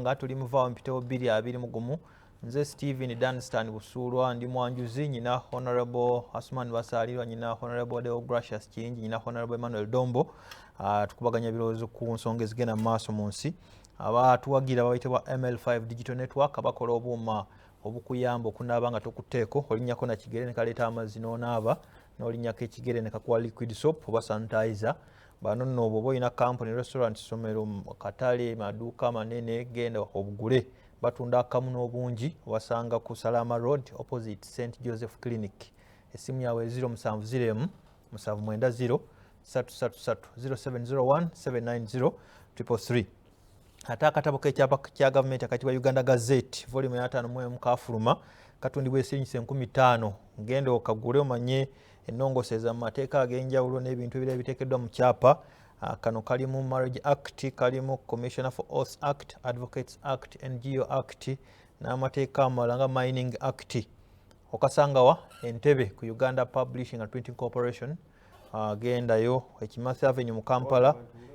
nga tuli muvaawo mpitewo 221 nze Steven Dunstan Busulwa ndi mwanjuzi nyina Honorable Asman Basalirwa nyina Honorable Deogracious Kingi nyina Honorable Emmanuel Dombo tukubaganya birowoozo ku nsonga ezigenda mu maaso mu nsi abatuwagira bayitibwa ML5 Digital Network abakola obuuma obukuyamba okunaaba nga tokuteeko olinnyako na kigere ne kaleeta amazzi n'onaaba n'olinnyako ekigere ne kakuwa liquid soap oba sanitizer bano nno bw'oba olina company restaurant somero katale maduuka manene genda obugule batunda akamu n'obungi wasanga ku Salama Road opposite St Joseph Clinic essimu yawe 0700 790 333 0701 790 333 ate akatabo k'ekyapa kya gavumenti akatibwa Uganda Gazette volume ya 5 kafuluma katundibwa esiringi 5000 ngenda okagule omanye ennongoseeza mu mateeka ag'enjawulo n'ebintu ebirala ebiteekeddwa mu kyapa kano kalimu Marriage Act kalimu Commissioner for Oaths Act Advocates Act NGO Act n'amateeka amalala nga Mining Act okasangawa Entebbe ku Uganda Publishing and Printing Corporation gendayo Ekimathi Avenue mu Kampala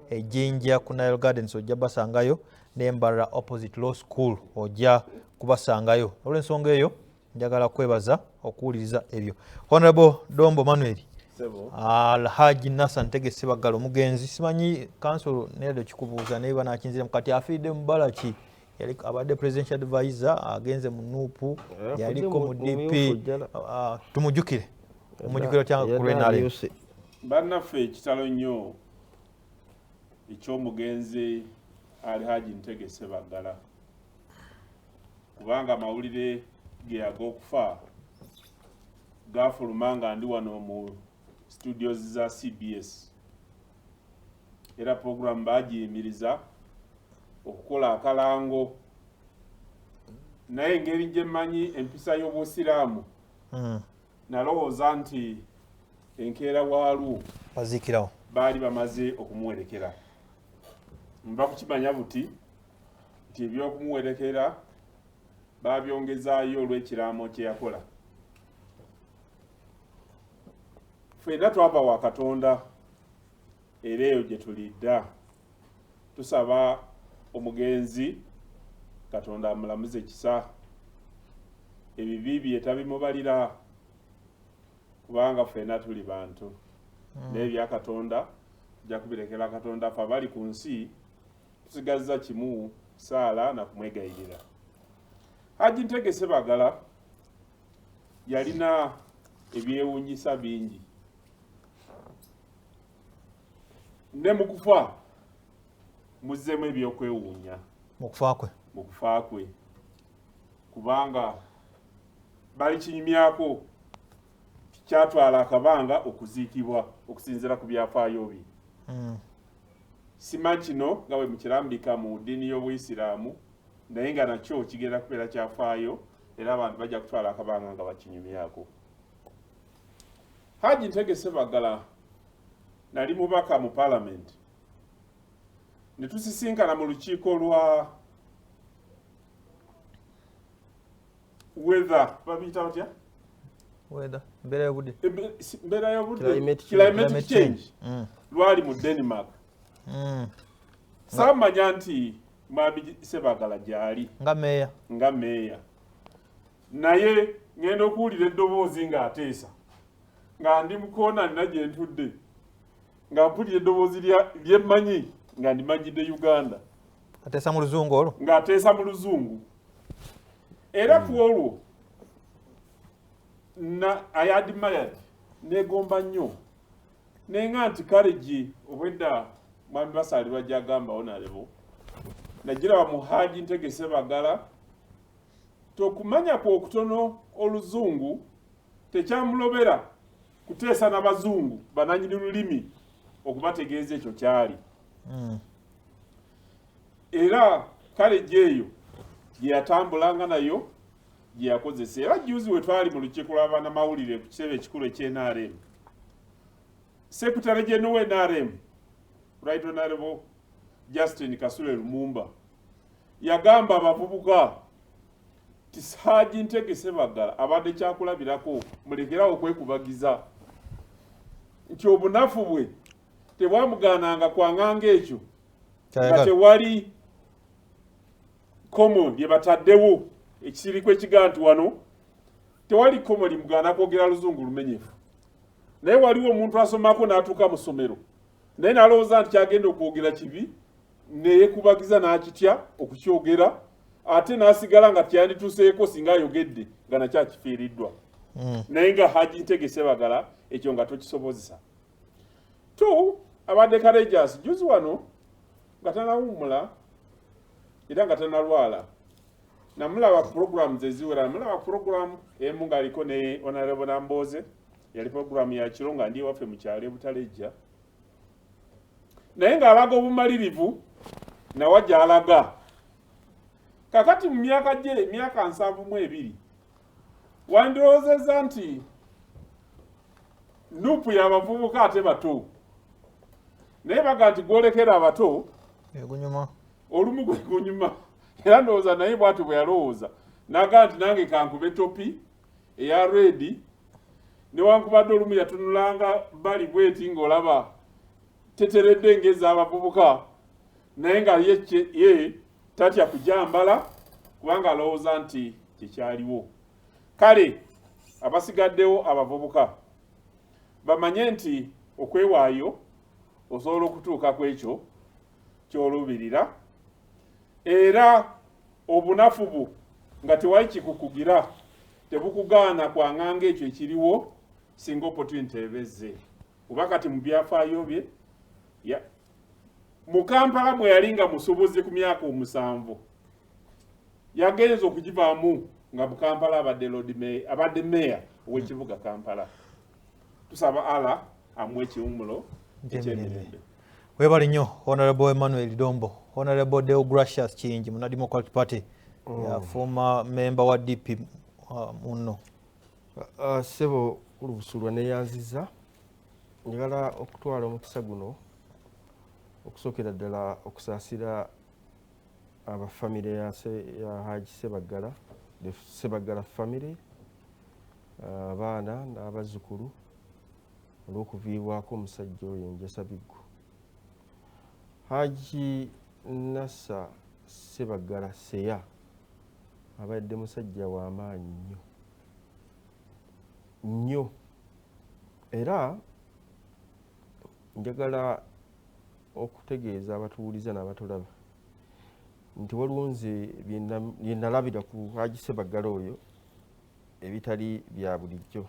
ejinja ku Nile Gardens ojja basangayo n'Embarra opposite Law School ojja kubasangayo olw'ensonga eyo njagala kwebaza okuwuliriza ebyo. Honorable Dombo Manuel Hajji Ssebagala omugenzi simanyi council nedo kikubuuza naye banakinzire mukati afiidde mu balaki yali abadde presidential advisor agenze mu nuupu yaliko mu DP tumujjukire omujjukiro kyanga ku lwenale bannaffe ekitalo nnyo eky'omugenzi ali Hajji Ssebagala kubanga amawulire ge ag'okufa gafuluma nga ndi wano mu studios za CBS era program bagiyimiriza okukola akalango naye engeri gye mmanyi empisa y'obusiraamu nalowooza nti enkeera waalu bazikirawo baali bamaze okumuwerekera mba kukimanya buti nti ebyokumuwerekera babyongezaayo olw'ekiraamo kye yakola ffenna twava wa Katonda era eyo gye tulidda tusaba omugenzi Katonda amulamuze ekisa ebibi bye tabimubalira kubanga ffenna tuli bantu n'ebya Katonda tujja kubirekera Katonda ffe abali ku nsi tusigazza kimu saala na kumwegayirira. Hajji Ssebagala yalina ebyewunyisa bingi ne mu kufa muzzemu ebyokwewuunya mu kufa kwe kubanga bali kinyumyako kyatwala akabanga okuziikibwa okusinziira ku byafaayo bye simanyi kino nga bwe mukirambika mu ddiini y'Obuyisiraamu naye nga nakyo kigenda kubeera kyafaayo era abantu bajja kutwala akabanga nga bakinyumyako. Hajji Ssebagala nali mubaka mu Parliament ne tusisinkana mu lukiiko lwa weather babiyita batya mbeera y'obudde climate change lwali mu Denmark saamanya nti Mwami Ssebagala gyali nga meeya naye ngenda okuwulira eddoboozi ng'ateesa nga ndi mukoona nina gye ntudde nga mpulira eddoboozi lyemmanyi nga ndimanyidde Uganda ateesa mu luzungu olwo ng'ateesa mu luzungu era ku olwo I admired negomba nnyo nenga nti courage obwedda Mwami Basalirwa gy'agamba Honorable nagira mu Hajji Ssebagala tokumanya kwa okutono oluzungu tekyamulobera kuteesa n'abazungu bananyini lulimi okubategeeza ekyo kyali era courage eyo gye yatambulanga nayo gye yakozesa era juzi we twali mu lukiiko lw'abannamawulire ku kitebe ekikulu eky'NRM Secretary General w'NRM Right Honorable Justin Kasule Lumumba yagamba abavubuka ti Hajji Ssebagala abadde kyakulabirako mulekerawo okwekubagiza nti obunafu bwe tebwamugaananga kwanganga ekyo nga tewali ekkomo lye bataddewo ekisirikwa ekigaa nti wano tewali kkomo limugaana kwogera luzungu lumenyefu naye waliwo omuntu asomako n'atuuka mu ssomero naye n'alowooza nti kyagenda okwogera kibi neyekubagiza n'akitya okukyogera ate n'asigala nga kyandituuseeko singa ayogedde nga nakyakifiiriddwa naye nga Hajji Ssebagala ekyo nga tokisobozesa abadde courageous juzi wano nga tanawummula era nga tanalwala namulaba programs eziwera namulaba program emu ng'aliko ne Honorable Gambuuze yali program ya kiro nga ndi waffe mu kyalo e Butalejja naye ng'alaga obumalirivu nawa gy'alaga kakati mu myaka gye emyaka 72 wandiroozezza nti nuupu y'abavubuka ate bato naye baga nti gwolekera abato egunyuma olumu gwe gunyuma era ndowooza naye bw'ati bwe yalowooza n'aga nti nange kankube topi eya redi newankubadde olumu yatunulanga bali bweti ng'olaba teteredde ng'ez'abavubuka naye nga ye tatya kujambala kubanga alowooza nti kyekyaliwo kale abasigaddewo abavubuka bamanye nti okwewaayo osobola okutuuka ku ekyo ky'oluubirira era obunafu nga tewali kikukugira tebukugaana kwanganga ekyo ekiriwo singa opportunity ebezze kuba kati mu byafaayo bye mu Kampala mwe yali nga musoboze ku myaka 7 yagenza okugivaamu nga mu Kampala abadde meya ow'ekibuga Kampala tusaba Allah amuwe ekiwumulo eky'emirembe. Webali nnyo Honorable Emmanuel Dombo, Honorable Deogracious Kingi muna Democratic Party former member wa DP muno. Ssebo kulubusulwa neyanziza njagala okutwala omukisa guno okusookera ddala okusaasira abafamire ya Hajji Ssebagala, the Ssebagala family, abaana n'abazzukulu olw'okuviibwako omusajja oyo enjasa biggu. Hajji Ssebagala Seya abadde musajja w'amaanyi nnyo era njagala okutegeeza abatuwuliza n'abatulaba nti waliwo nze bye nalabira ku Hajji Ssebagala oyo ebitali bya bulijjo.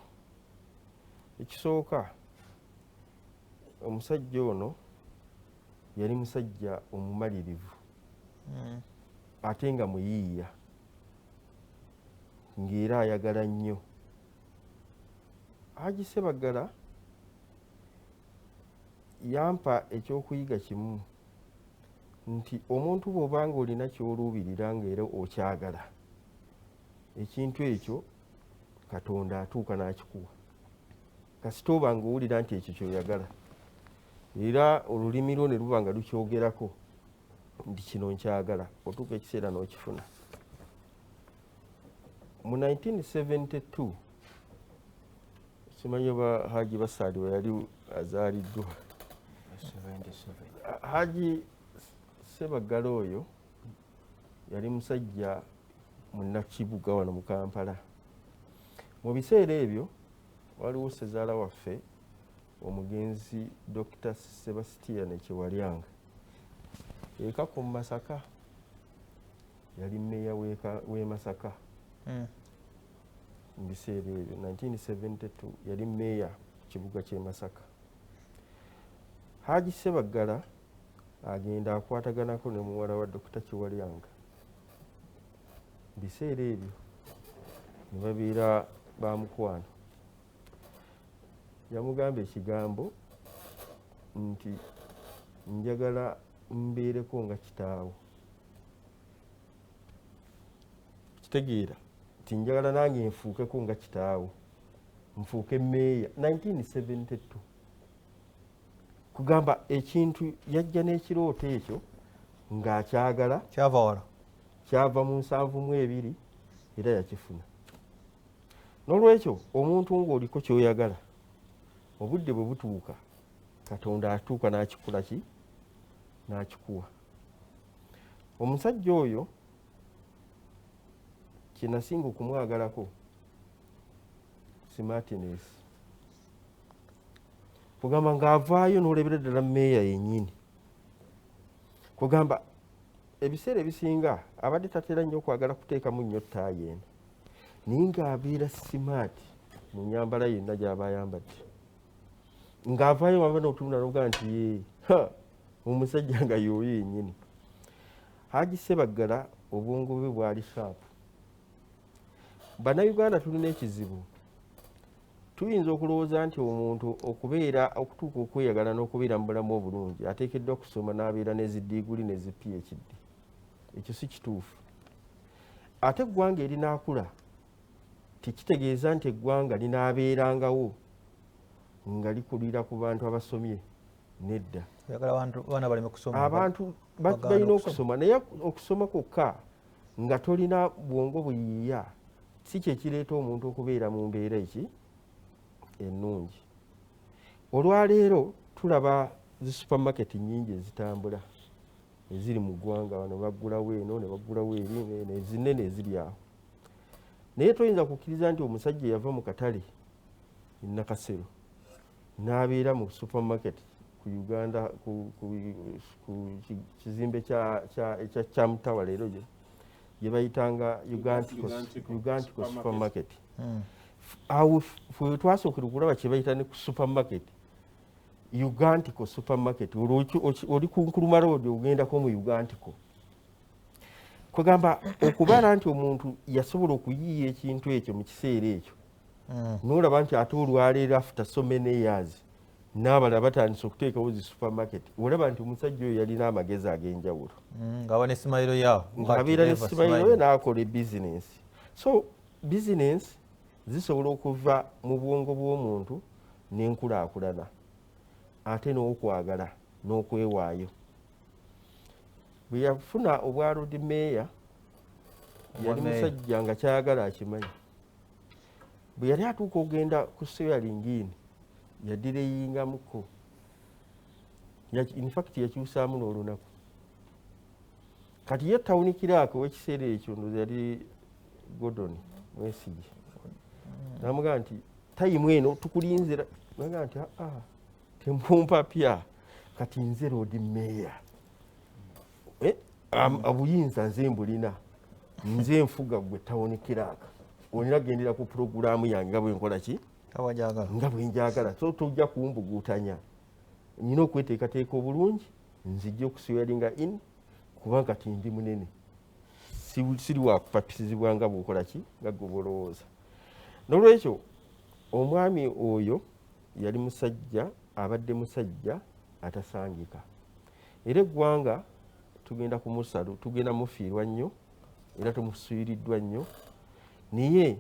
Ekisooka, omusajja ono yali musajja omumalirivu ate nga muyiiya ng'era ayagala nnyo. Hajji Ssebagala yampa ekyokuyiga kimu nti omuntu bw'obanga olina ky'oluubirira ng'era okyagala ekintu ekyo Katonda atuuka n'akikuwa kasita oba ng'owulira nti ekyo ky'oyagala era olulimi lwo ne luba nga lukyogerako nti kino nkyagala otuuka ekiseera n'okifuna. Mu 1972 simanyi oba Hajji Basaali we yali azaaliddwa. Hajji Ssebagala oyo yali musajja munnakibuga wano mu Kampala. Mu biseera ebyo waliwo ssezaala waffe omugenzi Dr. Sebastian Kyewalyanga eka ku Masaka yali mmeeya w'e Masaka mu biseera ebyo 1972 yali mmeeya ku kibuga ky'e Masaka. Hajji Ssebagala agenda akwataganako ne muwala wa Dr. Kyewalyanga mu biseera ebyo ne babeera ba mukwano. Yamugamba ekigambo nti njagala mbeereko nga kitaawo. Kitegeera nti njagala nange nfuukeko nga kitaawo, nfuuke mmeeya. 1972 kugamba ekintu yajja n'ekirooto ekyo ng'akyagala kyava mu 72 era yakifuna. N'olwekyo omuntu ng'oliko ky'oyagala obudde bwe butuuka Katonda atuuka n'akikola ki n'akikuwa. Omusajja oyo kye nasinga okumwagalako smartness. Kugamba ng'avaayo n'olebera ddala mmeeya yennyini. Kugamba ebiseera ebisinga abadde tatera nnyo okwagala kuteekamu nnyo ttaayi eno, naye ng'abeera smart mu nnyambala yonna gy'aba ayambadde. Ng'avaayo waba n'otunula n'ogaa nti ye omusajja nga y'oyo yennyini. Hajji Ssebagala obwongo bwe bwali shaapu. Bannayuganda tulina ekizibu. Tuyinza okulowooza nti omuntu okutuuka okweyagala n'okubeera mu bulamu obulungi ateekeddwa kusoma n'abeera n'eziddiiguli n'ezi PhD. Ekyo si kituufu. Ate eggwanga erinaakula tekitegeeza nti eggwanga linaabeerangawo nga likulira ku bantu abasomye. Nedda. Abantu balina okusoma, naye okusoma kwokka nga tolina bwongo buyiiya si kye kireeta omuntu okubeera mu mbeera ennungi. Olwaleero tulaba zi supermarket nnyingi ezitambula eziri mu ggwanga wano, baggulawo eno ne baggulawo eri ezinene eziri awo. Naye toyinza kukkiriza nti omusajja yava mu katale e Nakasero n'abeera mu supermarket ku Uganda ku kizimbe kya Mutawa leero gye bayitanga Ugantico supermarket. Awo fwe twasookera okulaba kye bayita ne ku supermarket Ugantico supermarket. Oli ku Nkuruma Road ogendako mu Ugantico. Kugamba okubala nti omuntu yasobola okuyiiya ekintu ekyo mu kiseera ekyo, n'olaba nti ate olwaleero after so many years n'abalala batandise okuteekawo zi supermarket, olaba nti omusajja oyo yalina amagezi ag'enjawulo. Ng'aba ne simayiro yawo. Ng'abeera ne simayiro n'akola business. So business zisobola okuva mu bwongo bw'omuntu n'enkulaakulana ate n'okwagala n'okwewaayo. Bwe yafuna obwa Lord Mayor yali musajja nga kyayagala akimanyi. Bwe yali atuuka ogenda ku swearing in yadireyingamuko. In fact yakyusaamu n'olunaku. Kati ye tawuni kiraako w'ekiseera ekyo ndoza yali Gordon Mwesigye. Namugamba nti tayimu eno tukulinzira. Namugamba nti temumpa pya kati nze Lord Mayor. Abuyinza nze mbulina. Nze nfuga gwe tawuni kiraaka. Olina gendera ku purogulaamu yange nga bwe nkola ki? Nga bwe njagala. So tojja kumbuguutanya. Nina okweteekateeka obulungi nzijja okuswearinga in kubanga kati ndi munene. Siri wa kupapisizibwa nga bw'okola ki? Nga gwe bw'olowooza. N'olwekyo omwami oyo yali musajja, abadde musajja atasangika. Era eggwanga tugenda kumusalu, tugenda mufiirwa nnyo era tumusuuriddwa nnyo. Naye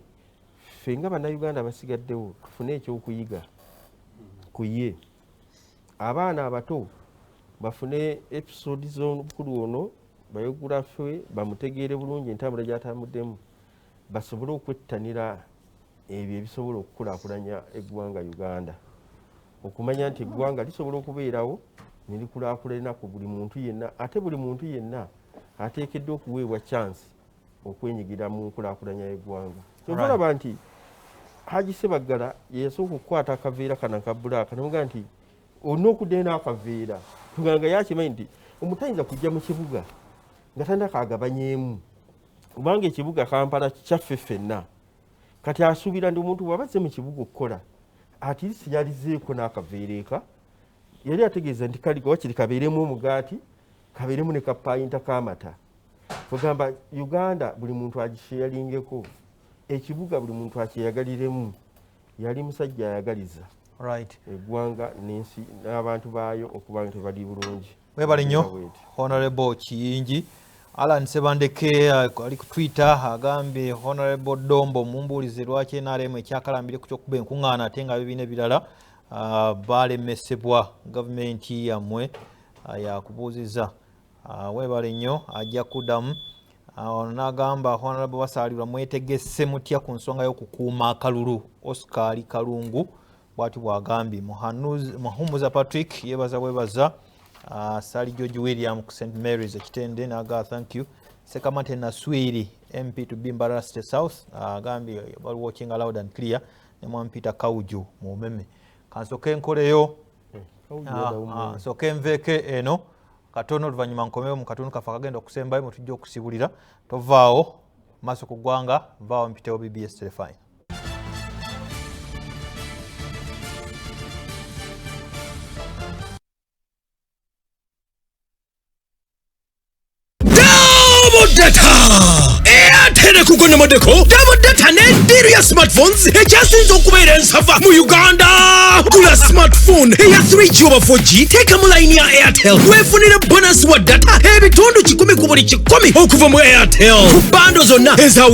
ffe nga bannayuganda basigaddewo tufune ekyokuyiga ku ye. Abaana abato bafune episode z'omukulu ono, biography bamutegeere bulungi entambula gy'atambuddemu, basobole okwettanira ebyo ebisobola okukulaakulanya eggwanga Uganda. Okumanya nti eggwanga lisobola okubeerawo ne likulaakulana ku buli muntu yenna, ate buli muntu yenna ateekeddwa okuweebwa chance okwenyigira mu nkulaakulanya y'eggwanga. Olaba nti Hajji Ssebagala ye yasooka okukwata akaveera kana aka bbulaaka n'amugamba nti olina okuddayo n'akaveera. Tuganga yakimanyi nti omuntu ayinza kujja mu kibuga nga tandakaagabanyeemu kubanga ekibuga Kampala kyaffe ffenna. Kati asuubira ndi omuntu bw'aba azze mu kibuga okukola ati lisi yalizeeko n'akaveera eka, yali ategeeza nti wakiri kabeeremu omugaati, kabeeremu ne kapayinta k'amata. Kugamba Uganda buli muntu agisheeyalingeko, ekibuga buli muntu akyeyagaliremu. Yali musajja ayagaliza eggwanga n'ensi n'abantu baayo okuba nga tebali bulungi. Webale nnyo Honorable Kiyingi. Alan Sebandeke ali ku Twitter agambye Honorable Dombo mumbuulize lwaki NRM ekyakalambire ku ky'okuba enkuŋŋaana ate nga bibiina ebirala balemesebwa gavumenti yammwe yakubuuziza. Webale nnyo ajja kuddamu. Ono n'agamba Honorable Basaalirwa mwetegesse mutya ku nsonga y'okukuuma akalulu. Oscar Kalungu bw'ati bw'agambye. Muhumuza Patrick yebaza Sally George William ku St Mary's ekitende n'aga thank you. Sekamate Naswiri MP to Bimbara State South agambye bali watching loud and clear ne mwampita Kawuju mu meme kansoke nkoleyo soke nveke eno katono oluvanyuma nkomewo mu katundu kafa kagenda okusembayo mu tujja okusibulira tovaawo maaso ku ggwanga vaawo mpitewo BBS Telefine. Airtel kugona modeko double data ne deal ya smartphones ekyasinze okubeera ensava mu Uganda. Kula smartphone eya 3G oba 4G teka mu line ya Airtel wefunire bonus wa data ebitundu 10 ku buli 10 okuva mu Airtel ku bando zonna eza